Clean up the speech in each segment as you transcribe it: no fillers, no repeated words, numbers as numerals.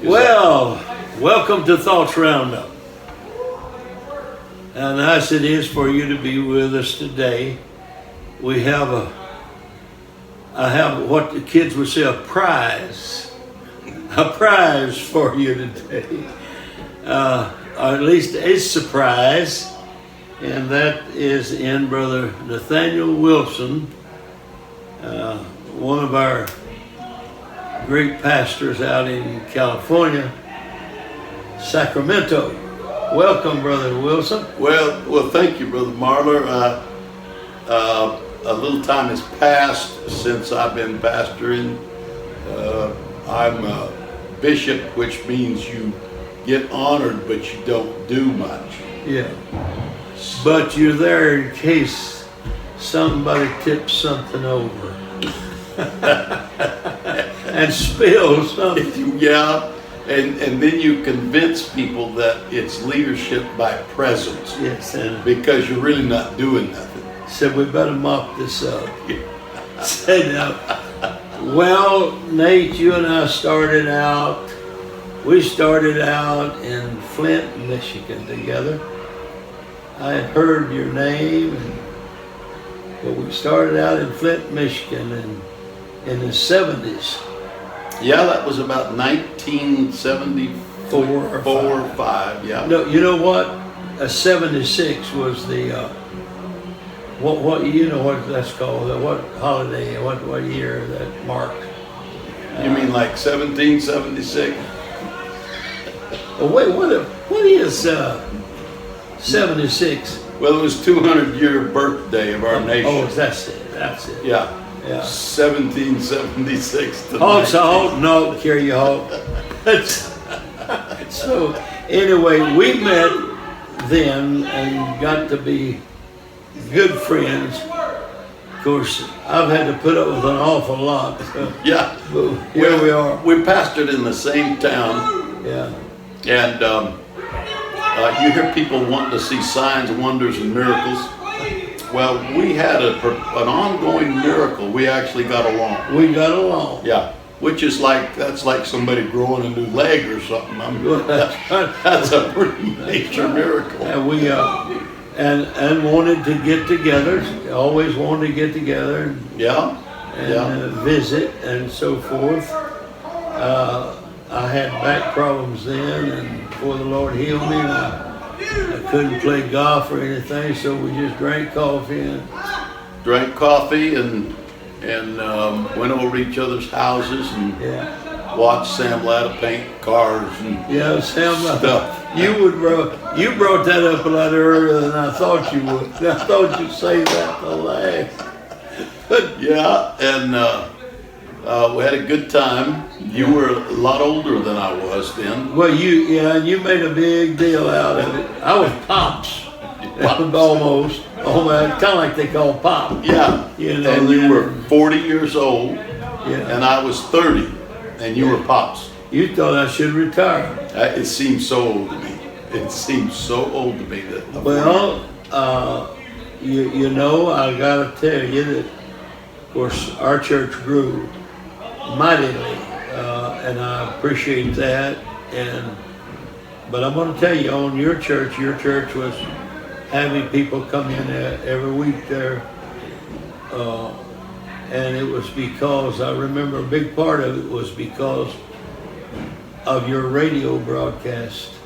Well, welcome to Thoughts Roundup. And nice it is for you to be with us today. I have what the kids would say, a prize for you today. Or at least a surprise, and that is in Brother Nathaniel Wilson, one of our great pastors out in California, Sacramento. Welcome, Brother Wilson. Well, thank you, Brother Marler. A little time has passed since I've been pastoring. I'm a bishop, which means you get honored, but you don't do much. Yeah. But you're there in case somebody tips something over and spills something. Yeah, and then you convince people that it's leadership by presence. Yes, and because you're really not doing nothing. said we better mop this up. Said, well, Nate, you and I started out in Flint, Michigan together. I had heard your name, but we started out in Flint, Michigan in the 70s. Yeah, that was about 1974 or 5, yeah. No, you know what? 76 was the, what you know what that's called, what holiday, what year that marked. You mean like 1776? Oh, wait, what is 76? Well, it was 200-year birthday of our nation. Oh, that's it. Yeah. Yeah. 1776 to Hawks a hawk, no, carry your hawk. So, anyway, we met then and got to be good friends. Of course, I've had to put up with an awful lot. So, yeah. But here we are. We pastored in the same town. Yeah. And you hear people wanting to see signs, wonders, and miracles. Well, we had an ongoing miracle. We actually got along. We got along. Yeah, which is that's like somebody growing a new leg or something. That's a pretty major miracle. And we and wanted to get together. Always wanted to get together. Yeah. And visit and so forth. I had back problems then, and before the Lord healed me, and I couldn't play golf or anything, so we just drank coffee and went over each other's houses and watched Sam Latta paint cars and Sam stuff. You brought that up a lot earlier than I thought you would. I thought you'd say that to laugh. And we had a good time. You were a lot older than I was then. Well, you made a big deal out of it. I was Pops. Almost. Kind of like they call Pop. Yeah. And you were 40 years old. Yeah. And I was 30. And you were Pops. You thought I should retire. It seems so old to me. It seems so old to me that. Well, you know, I got to tell you that, of course, our church grew mightily, and I appreciate that. But I'm going to tell you, on your church was having people come in every week there, and it was because I remember a big part of it was because of your radio broadcast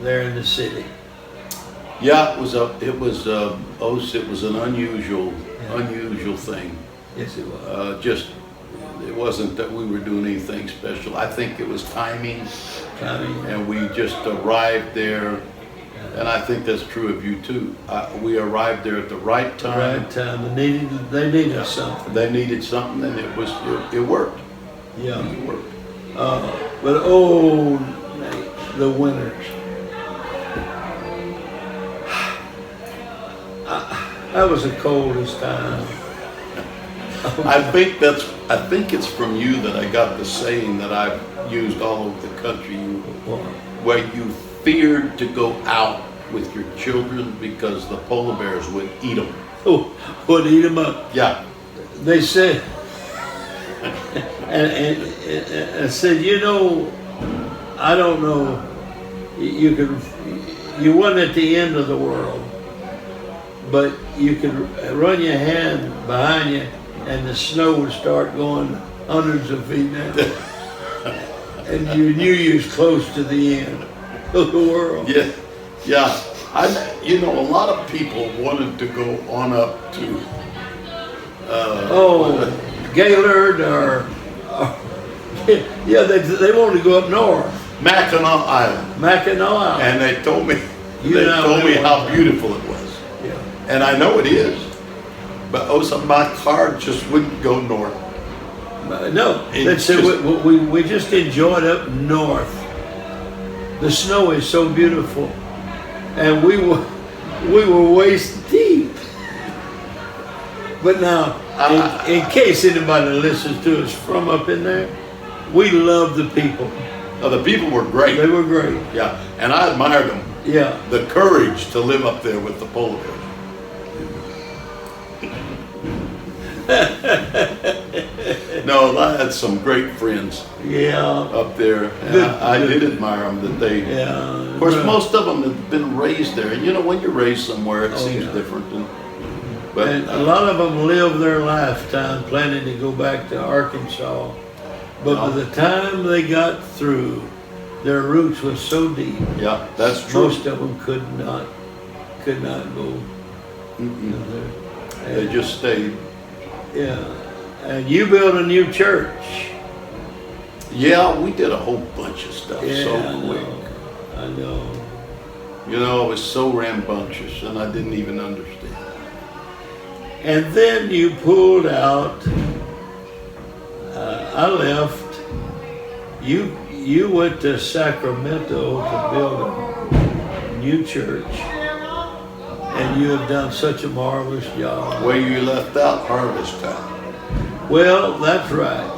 there in the city. Yeah, it was an unusual thing. Yes, it was. It wasn't that we were doing anything special. I think it was timing. And we just arrived there, and I think that's true of you too. We arrived there at the right time. They needed something. They needed something, and it worked. Yeah, it worked. But the winners. That was the coldest time. I think it's from you that I got the saying that I've used all over the country, where you feared to go out with your children because the polar bears would eat them. Oh, would eat them up. Yeah. They said, and said, you know, I don't know. You wasn't at the end of the world, but you could run your hand behind you, and the snow would start going hundreds of feet down, and you knew you was close to the end of the world. Yeah, yeah. A lot of people wanted to go on up to. Gaylord or yeah, they wanted to go up north. Mackinac Island. Mackinac Island. And they told me how beautiful it was. Yeah. And I know it is. But my car just wouldn't go north. No, they said we just enjoyed up north. The snow is so beautiful, and we were waist deep. But now, in case anybody listens to us from up in there, we love the people. The people were great. They were great. Yeah, and I admired them. Yeah. The courage to live up there with the polar bears. No, I had some great friends. Yeah. Up there. And I did admire them that they. Yeah. Of course, most of them have been raised there. And when you're raised somewhere, it seems different. But a lot of them live their lifetime planning to go back to Arkansas. But by the time they got through, their roots were so deep. Yeah, that's true. Most of them could not go. They just stayed. Yeah, and you built a new church. Yeah, we did a whole bunch of stuff so quick. I know. It was so rambunctious, and I didn't even understand. And then you pulled out. I left. You went to Sacramento to build a new church, and you have done such a marvelous job. Well, you left out harvest time. Well, that's right.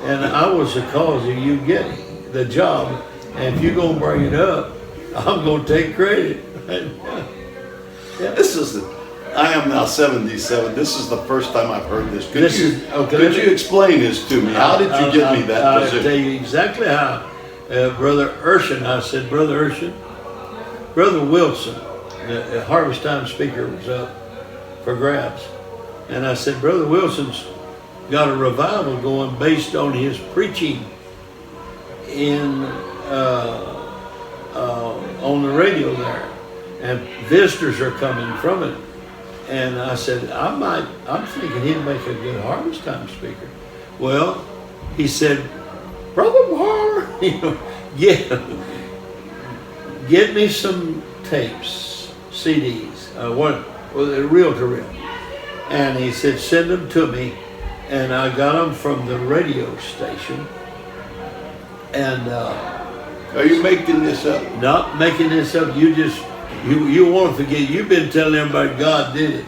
And I was the cause of you getting the job. And if you're gonna bring it up, I'm gonna take credit. I am now 77. This is the first time I've heard this. Could you explain this to me? How did you give me that position? I'll tell you exactly how. Brother Urshan, I said, Brother Urshan, Brother Wilson, the harvest time speaker, was up for grabs. And I said, Brother Wilson's got a revival going based on his preaching on the radio there. And visitors are coming from it. And I said, I'm thinking he'd make a good harvest time speaker. Well, he said, Brother Marler, get me some tapes, CDs, reel to reel. And he said, send them to me. And I got them from the radio station. And are you making this up? Not making this up. You won't forget. You've been telling everybody God did it,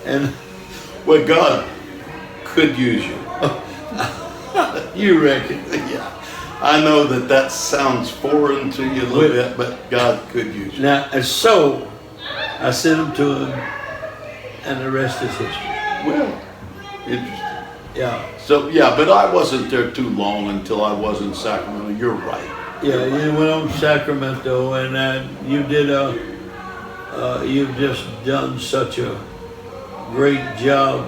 and well, God could use you. You reckon? Yeah, I know that sounds foreign to you a little bit, but God could use you. Now, and so I sent them to him, and the rest is history. Well, interesting. Yeah. So but I wasn't there too long until I was in Sacramento. You're right. Yeah, you went on to Sacramento, and you did you've just done such a great job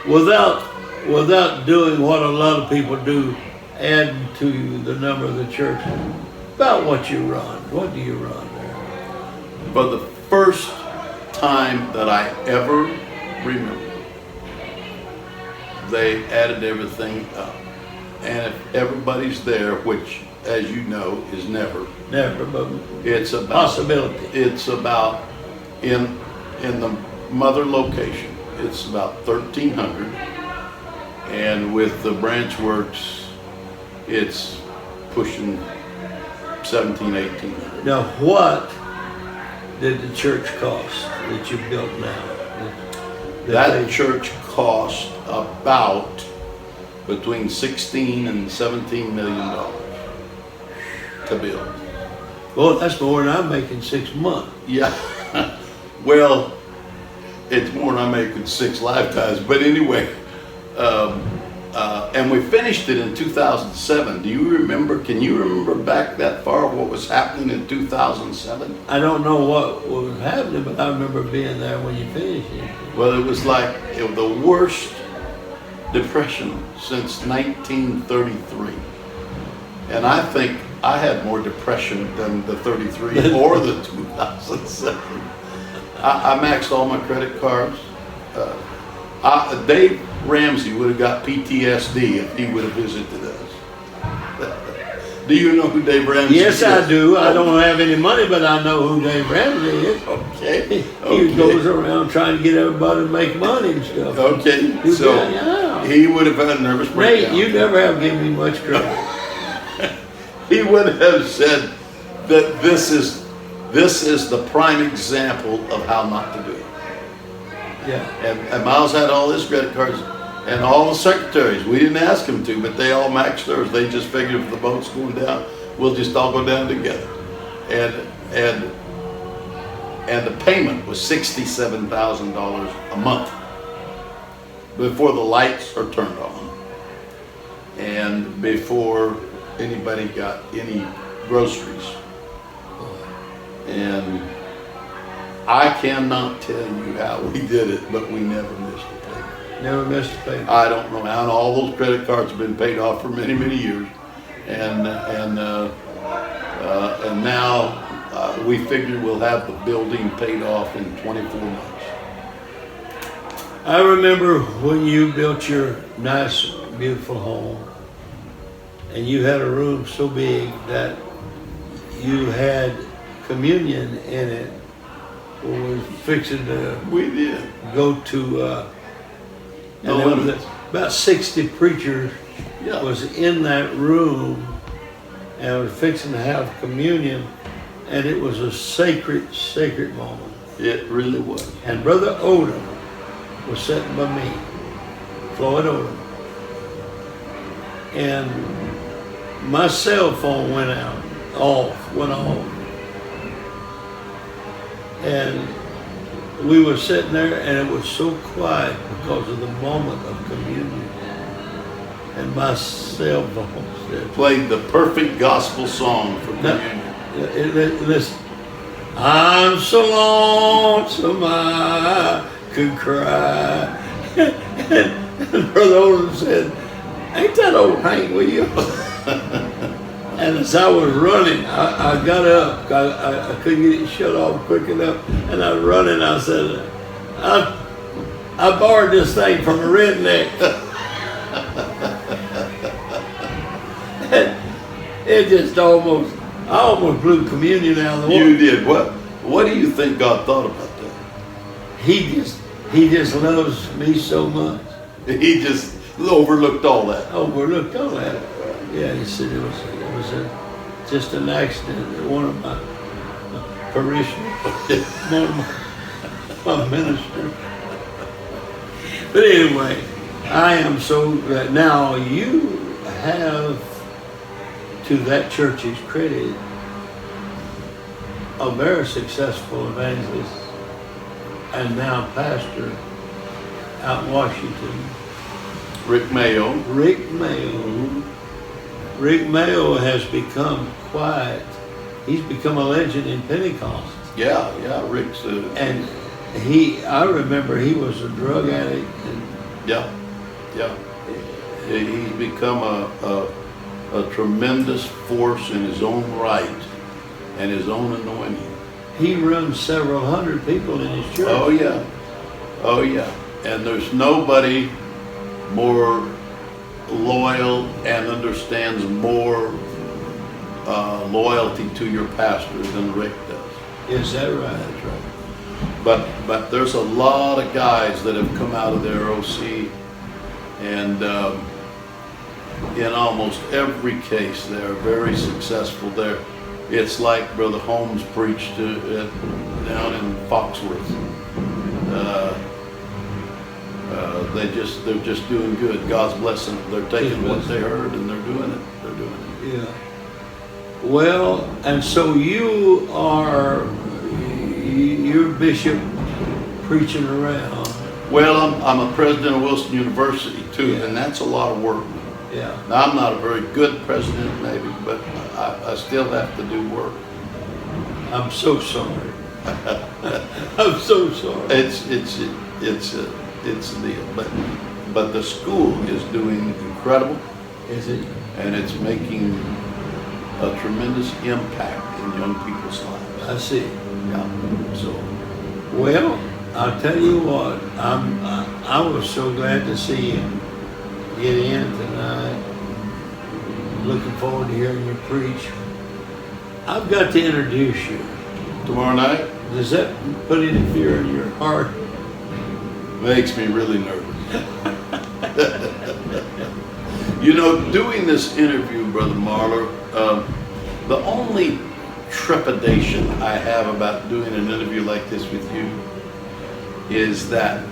without doing what a lot of people do, adding to the number of the church. About what you run. What do you run there? For the first time that I ever remember, they added everything up. And if everybody's there, which, as you know, is never, but it's about possibility. It's about in the mother location. It's about 1,300, and with the branch works, it's pushing 1,700, 1,800. Now, what did the church cost that you built now? That church cost about between $16 and $17 million to build. Well, that's more than I'm making 6 months. Yeah. Well, it's more than I make in 6 lifetimes. But anyway, and and we finished it in 2007. Do you remember? Can you remember back that far what was happening in 2007? I don't know what was happening, but I remember being there when you finished it. Well, it was like the worst depression since 1933. And I think I had more depression than the 33 or the 2007. I maxed all my credit cards. Dave Ramsey would have got PTSD if he would have visited us. Do you know who Dave Ramsey is? Yes, I do. I don't have any money, but I know who Dave Ramsey is. Okay. He goes around trying to get everybody to make money and stuff. Okay. So yeah. he would have had a nervous breakdown. Nate, you never have given me much credit. He would have said that this is the prime example of how not to do it. Yeah. And Miles had all his credit cards and all the secretaries. We didn't ask him to, but they all maxed theirs. They just figured if the boat's going down, we'll just all go down together. And the payment was $67,000 a month before the lights are turned on and before anybody got any groceries. And I cannot tell you how we did it, but we never missed a payment. Never missed a payment. I don't know how, and all those credit cards have been paid off for many, many years. And now we figure we'll have the building paid off in 24 months. I remember when you built your nice, beautiful home, and you had a room so big that you had communion in it. We were fixing to We did. go to, and there was about 60 preachers Yeah. was in that room and was fixing to have communion, and it was a sacred, sacred moment. It really was. And Brother Odom was sitting by me, Floyd Odom, and my cell phone went off. And we were sitting there, and it was so quiet because of the moment of communion. And my cell phone said, Played the perfect gospel song for communion. listen, I'm so lonesome I could cry. And Brother Odom said, ain't that old Hank with you? And as I was running, I got up. I couldn't get it shut off quick enough. And I was running. I said, I borrowed this thing from a redneck. And it just I almost blew communion out of the water. You did. What do you think God thought about that? He just loves me so much. He just overlooked all that. Overlooked all that. Yeah, he said it was just an accident. One of my parishioners, one of my ministers. But anyway, I am so glad. Now you have, to that church's credit, a very successful evangelist and now pastor out in Washington. Rick Mayo. Rick Mayo. Rick Mayo has become he's become a legend in Pentecost. Yeah, Rick's And I remember he was a drug addict. And yeah. He's become a tremendous force in his own right and his own anointing. he runs several hundred people in his church. Oh yeah. And there's nobody more loyal and understands more loyalty to your pastor than Rick does. Is that right? That's right. But there's a lot of guys that have come out of their OC, and in almost every case they're very successful there. It's like Brother Holmes preached down in Foxworth. They're just doing good. God's blessing them. They're taking what they heard and they're doing it. Yeah. Well, and so you're bishop preaching around. Well, I'm a president of Wilson University too, and that's a lot of work. Yeah. Now, I'm not a very good president, maybe, but I still have to do work. I'm so sorry. I'm so sorry. It's a deal, but the school is doing incredible, Is it? and it's making a tremendous impact in young people's lives. I see. Yeah. So Well, I'll tell you what, I was so glad to see you get in tonight. Looking forward to hearing you preach. I've got to introduce you. tomorrow night Does that put any fear in your heart? makes me really nervous. You know, doing this interview, Brother Marler, the only trepidation I have about doing an interview like this with you is that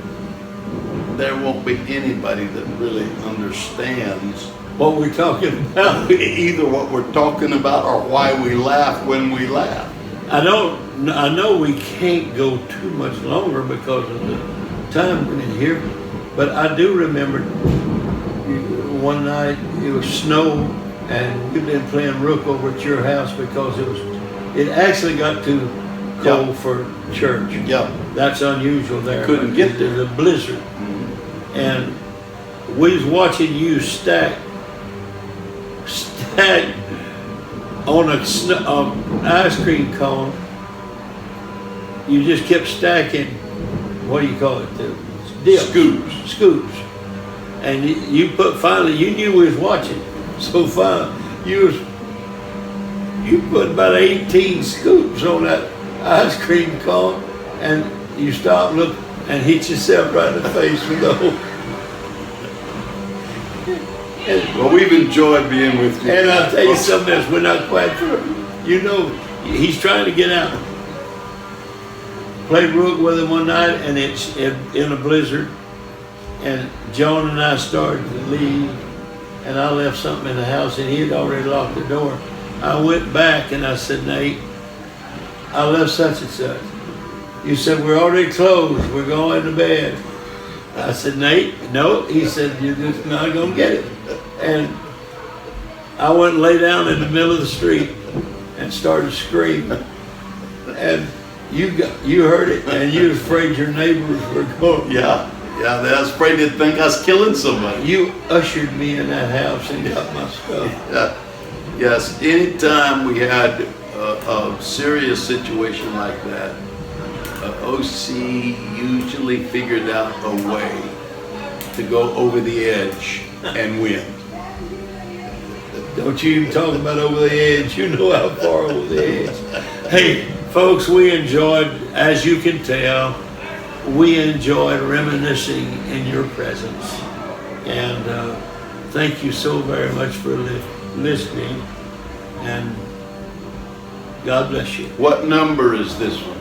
there won't be anybody that really understands What we're talking about? either what we're talking about or why we laugh when we laugh. I know we can't go too much longer because of the time we're in here, but I do remember one night it was snow and we've been playing rook over at your house because it actually got too cold for church. Yeah. That's unusual there. Couldn't get there. There's a blizzard. And we was watching you stack on a ice cream cone. You just kept stacking, what do you call it? The dip. Scoops. And finally, you knew we was watching. So finally, you put about 18 scoops on that ice cream cone, and you stopped, look, and hit yourself right in the face with the whole. Well, we've enjoyed being with you. And I'll tell you something else, we're not quite through. You know, he's trying to get out. Played rook with him one night, and it's in a blizzard. And John and I started to leave, and I left something in the house, and he had already locked the door. I went back, and I said, Nate, I left such and such. You said, we're already closed, we're going to bed. I said, Nate, no. He said, you're just not going to get it. And I went and lay down in the middle of the street and started screaming. And you heard it, and you was afraid your neighbors were going. Yeah, they was afraid they'd think I was killing somebody. You ushered me in that house and got my stuff. Yeah. Yes, anytime we had a serious situation like that, OC usually figured out a way to go over the edge and win. Don't you even talk about over the edge. You know how far over the edge. Hey, folks, we enjoyed, as you can tell, we enjoyed reminiscing in your presence. And thank you so very much for listening. And God bless you. What number is this one?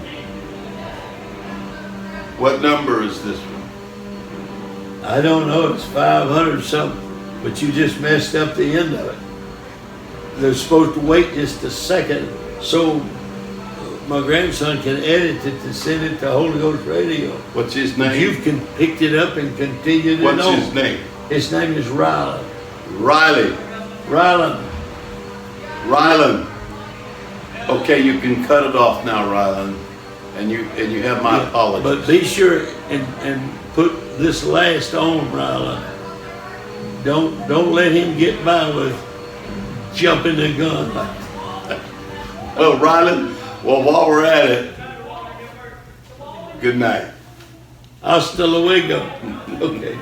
What number is this one? I don't know, it's 500 something, but you just messed up the end of it. They're supposed to wait just a second so my grandson can edit it to send it to Holy Ghost Radio. What's his name? You can picked it up and continued it on. What's his name? His name is Rylan. Riley. Rylan. Okay, you can cut it off now, Rylan. And you have my apologies. But be sure and put this last on, Rylan. Don't let him get by with jumping the gun. Well, Rylan, while we're at it, good night. Hasta luego. Okay.